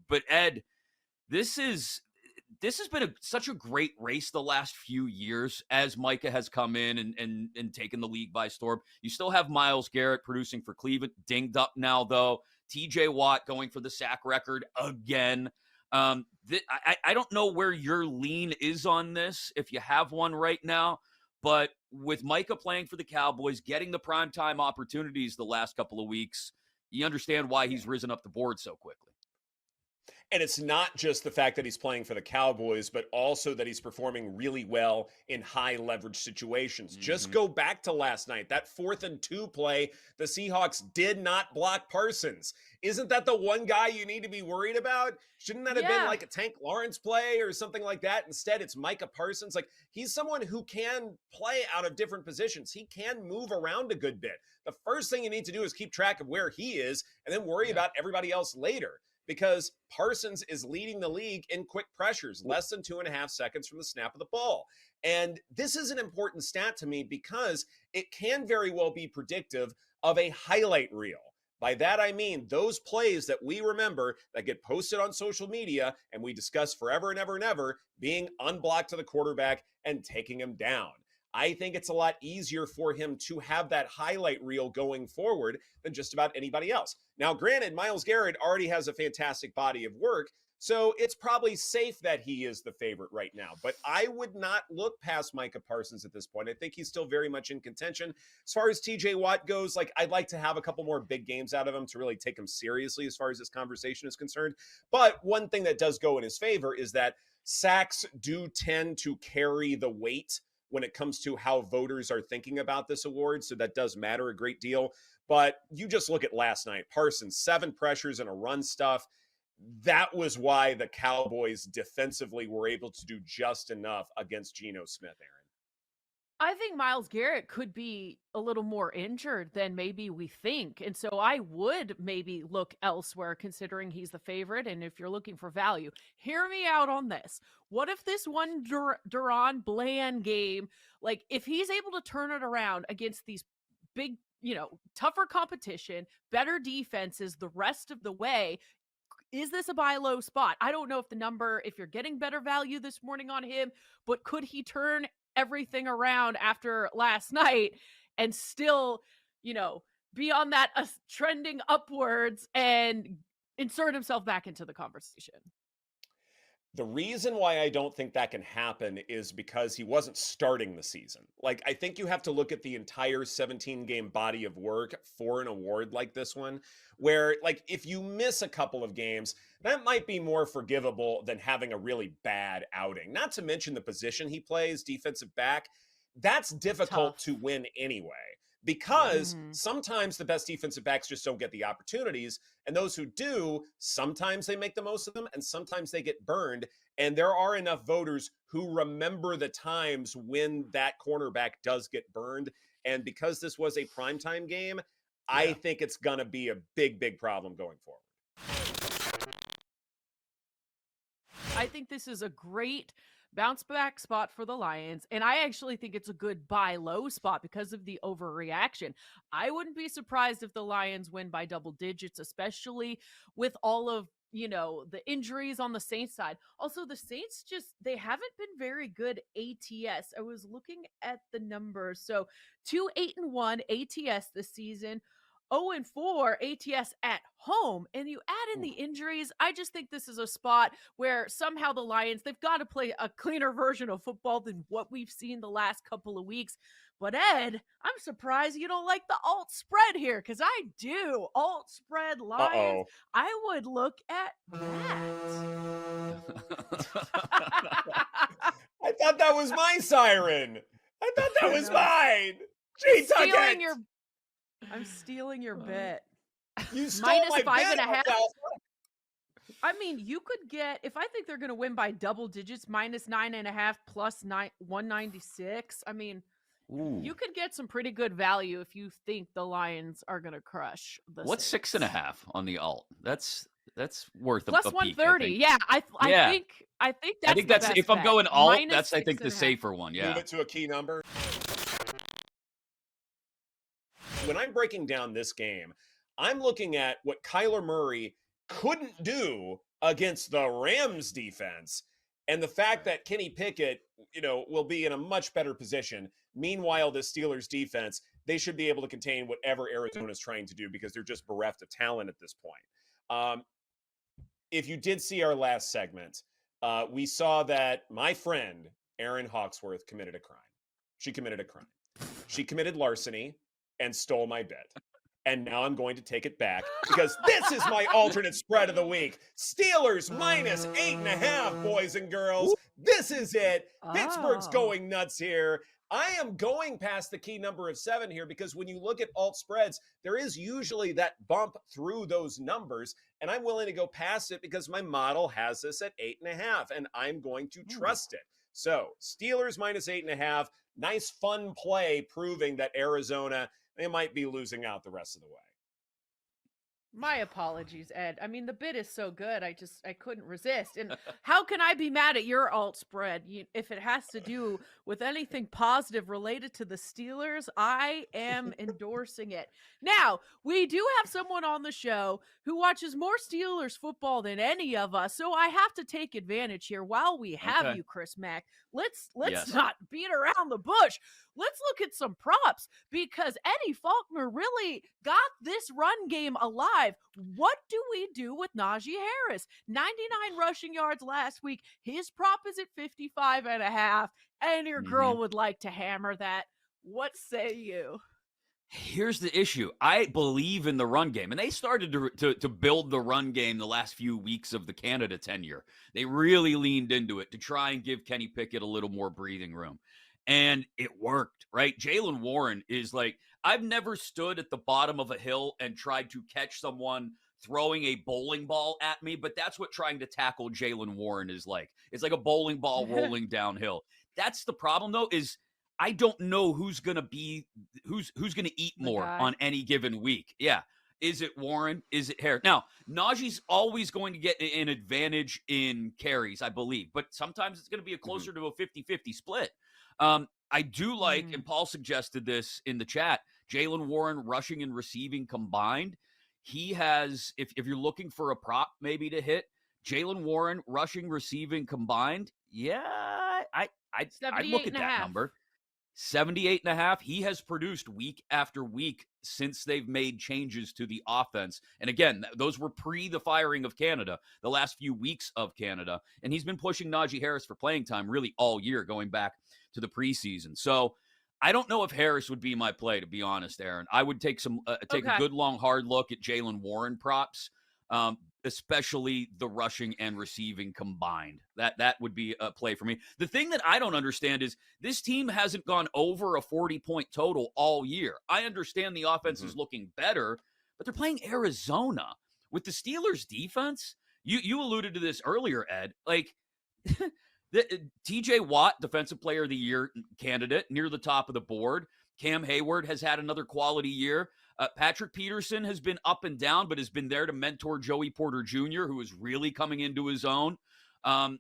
But Ed, this has been such a great race the last few years as Micah has come in and taken the league by storm. You still have Myles Garrett producing for Cleveland, dinged up now though. TJ Watt going for the sack record again. I don't know where your lean is on this, if you have one right now, but with Micah playing for the Cowboys, getting the primetime opportunities the last couple of weeks, you understand why he's risen up the board so quickly. And it's not just the fact that he's playing for the Cowboys, but also that he's performing really well in high leverage situations. Mm-hmm. Just go back to last night, that 4th and 2 play, the Seahawks did not block Parsons. Isn't that the one guy you need to be worried about? Shouldn't that have been like a Tank Lawrence play or something like that? Instead, it's Micah Parsons. Like, he's someone who can play out of different positions. He can move around a good bit. The first thing you need to do is keep track of where he is and then worry about everybody else later. Because Parsons is leading the league in quick pressures, less than 2.5 seconds from the snap of the ball. And this is an important stat to me because it can very well be predictive of a highlight reel. By that, I mean those plays that we remember that get posted on social media and we discuss forever and ever and ever being unblocked to the quarterback and taking him down. I think it's a lot easier for him to have that highlight reel going forward than just about anybody else. Now, granted, Myles Garrett already has a fantastic body of work, so it's probably safe that he is the favorite right now. But I would not look past Micah Parsons at this point. I think he's still very much in contention. As far as TJ Watt goes, like, I'd like to have a couple more big games out of him to really take him seriously as far as this conversation is concerned. But one thing that does go in his favor is that sacks do tend to carry the weight when it comes to how voters are thinking about this award. So that does matter a great deal. But you just look at last night, Parsons, 7 pressures and a run stuff. That was why the Cowboys defensively were able to do just enough against Geno Smith, Aaron. I think Myles Garrett could be a little more injured than maybe we think. And so I would maybe look elsewhere considering he's the favorite. And if you're looking for value, hear me out on this. What if this one Duron Bland game, like if he's able to turn it around against these big, tougher competition, better defenses the rest of the way, is this a buy low spot? I don't know if you're getting better value this morning on him, but could he turn everything around after last night and still, be on that trending upwards and insert himself back into the conversation? The reason why I don't think that can happen is because he wasn't starting the season. Like, I think you have to look at the entire 17-game body of work for an award like this one, where, like, if you miss a couple of games, that might be more forgivable than having a really bad outing. Not to mention the position he plays, defensive back. That's difficult to win anyway. Because sometimes the best defensive backs just don't get the opportunities. And those who do, sometimes they make the most of them and sometimes they get burned. And there are enough voters who remember the times when that cornerback does get burned. And because this was a primetime game, I think it's going to be a big, big problem going forward. I think this is a great bounce back spot for the Lions. And I actually think it's a good buy low spot because of the overreaction. I wouldn't be surprised if the Lions win by double digits, especially with all of, the injuries on the Saints side. Also, the Saints they haven't been very good ATS. I was looking at the numbers. So 2-8-1 ATS this season. 0-4 ATS at home, and you add in the injuries. I just think this is a spot where somehow the Lions, they've got to play a cleaner version of football than what we've seen the last couple of weeks. But Ed, I'm surprised you don't like the alt spread here, because I do. Alt spread Lions. I would look at that. I thought that was my siren. I thought that was mine. Gee, stealing I'm stealing your bet. You stole my bet. -5.5. I mean, you could get, if I think they're going to win by double digits, -9.5 plus 196. I mean, you could get some pretty good value if you think the Lions are going to crush the What's Saints. 6.5 on the alt? That's worth plus a 130. peek, yeah, I think that's if I'm going alt, that's I think the -6.5. safer one. Yeah. Move it to a key number. When I'm breaking down this game, I'm looking at what Kyler Murray couldn't do against the Rams defense. And the fact that Kenny Pickett, will be in a much better position. Meanwhile, the Steelers defense, they should be able to contain whatever Arizona is trying to do because they're just bereft of talent at this point. If you did see our last segment, we saw that my friend, Erin Hawksworth, committed a crime. She committed a crime. She committed larceny and stole my bet. And now I'm going to take it back because this is my alternate spread of the week. Steelers minus 8.5, boys and girls. This is it. Pittsburgh's going nuts here. I am going past the key number of 7 here because when you look at alt spreads, there is usually that bump through those numbers. And I'm willing to go past it because my model has this at 8.5, and I'm going to trust it. So Steelers minus 8.5. Nice, fun play proving that Arizona, they might be losing out the rest of the way. My apologies, Ed. I mean, the bid is so good. I couldn't resist. And how can I be mad at your alt spread if it has to do with anything positive related to the Steelers? I am endorsing it. Now, we do have someone on the show who watches more Steelers football than any of us, so I have to take advantage here while we have you, Chris Mack. Let's not beat around the bush. Let's look at some props because Eddie Faulkner really got this run game alive. What do we do with Najee Harris? 99 rushing yards last week. His prop is at 55.5, and your girl would like to hammer that. What say you? Here's the issue. I believe in the run game, and they started to build the run game the last few weeks of the Canada tenure. They really leaned into it to try and give Kenny Pickett a little more breathing room. And it worked, right? Jaylen Warren is like, I've never stood at the bottom of a hill and tried to catch someone throwing a bowling ball at me, but that's what trying to tackle Jaylen Warren is like. It's like a bowling ball rolling downhill. That's the problem, though, is I don't know who's going to eat more on any given week. Yeah. Is it Warren? Is it Harris? Now, Najee's always going to get an advantage in carries, I believe, but sometimes it's going to be a closer to a 50-50 split. I do like, and Paul suggested this in the chat, Jaylen Warren rushing and receiving combined. He has, if you're looking for a prop maybe to hit, Jaylen Warren rushing, receiving combined. Yeah, I'd look at that number. 78.5. He has produced week after week since they've made changes to the offense. And again, those were pre the firing of Canada, the last few weeks of Canada. And he's been pushing Najee Harris for playing time really all year, going back to the preseason. So I don't know if Harris would be my play, to be honest, Aaron. I would take a good, long, hard look at Jaylen Warren props, especially the rushing and receiving combined. That would be a play for me. The thing that I don't understand is this team hasn't gone over a 40-point total all year. I understand the offense is looking better, but they're playing Arizona. With the Steelers' defense, you alluded to this earlier, Ed, like TJ Watt, Defensive Player of the Year candidate, near the top of the board. Cam Hayward has had another quality year. Patrick Peterson has been up and down, but has been there to mentor Joey Porter Jr., who is really coming into his own. I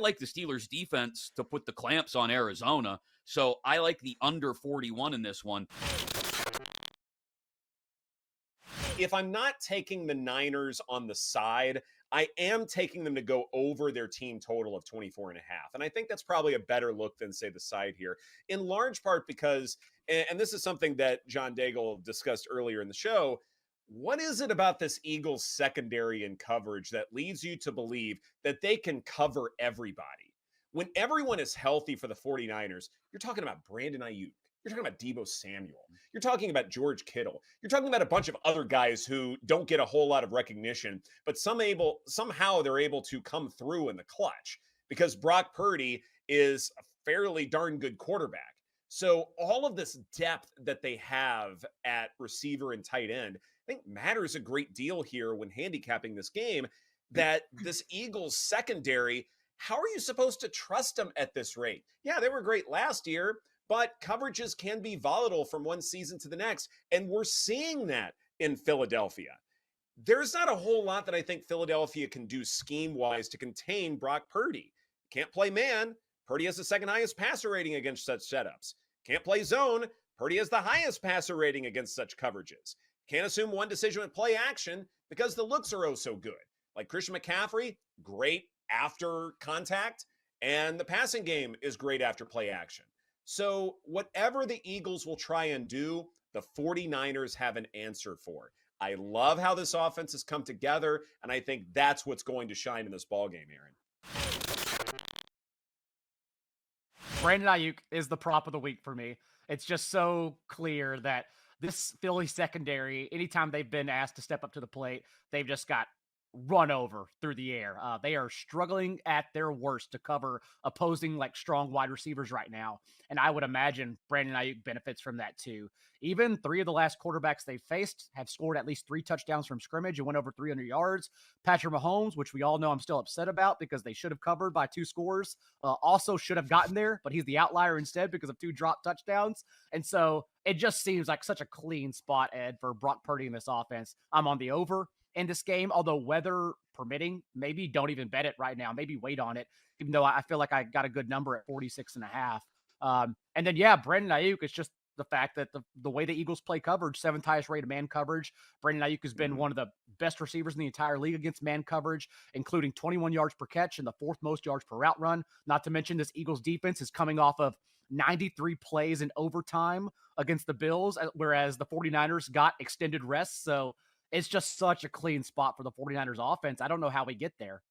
like the Steelers' defense to put the clamps on Arizona, so I like the under 41 in this one. If I'm not taking the Niners on the side, I am taking them to go over their team total of 24.5. And I think that's probably a better look than, say, the side here, in large part because, and this is something that John Daigle discussed earlier in the show, what is it about this Eagles secondary and coverage that leads you to believe that they can cover everybody? When everyone is healthy for the 49ers, you're talking about Brandon Ayuk. You're talking about Deebo Samuel. You're talking about George Kittle. You're talking about a bunch of other guys who don't get a whole lot of recognition, but somehow they're able to come through in the clutch because Brock Purdy is a fairly darn good quarterback. So all of this depth that they have at receiver and tight end, I think matters a great deal here when handicapping this game, that this Eagles secondary, how are you supposed to trust them at this rate? Yeah, they were great last year, but coverages can be volatile from one season to the next, and we're seeing that in Philadelphia. There's not a whole lot that I think Philadelphia can do scheme-wise to contain Brock Purdy. Can't play man. Purdy has the second highest passer rating against such setups. Can't play zone. Purdy has the highest passer rating against such coverages. Can't assume one decision with play action because the looks are oh so good. Like Christian McCaffrey, great after contact, and the passing game is great after play action. So whatever the Eagles will try and do, the 49ers have an answer for. I love how this offense has come together, and I think that's what's going to shine in this ballgame, Aaron. Brandon Ayuk is the prop of the week for me. It's just so clear that this Philly secondary, anytime they've been asked to step up to the plate, they've just got run over through the air. They are struggling at their worst to cover opposing like strong wide receivers right now. And I would imagine Brandon Ayuk benefits from that too. Even 3 of the last quarterbacks they've faced have scored at least 3 touchdowns from scrimmage and went over 300 yards. Patrick Mahomes, which we all know I'm still upset about because they should have covered by 2 scores, also should have gotten there, but he's the outlier instead because of 2 drop touchdowns. And so it just seems like such a clean spot, Ed, for Brock Purdy in this offense. I'm on the over in this game, although weather permitting, maybe don't even bet it right now. Maybe wait on it, even though I feel like I got a good number at 46.5. And then, yeah, Brandon Ayuk is just the fact that the way the Eagles play coverage, 7th highest rated man coverage. Brandon Ayuk has been one of the best receivers in the entire league against man coverage, including 21 yards per catch and the 4th most yards per route run. Not to mention this Eagles defense is coming off of 93 plays in overtime against the Bills, whereas the 49ers got extended rest. So it's just such a clean spot for the 49ers offense. I don't know how we get there.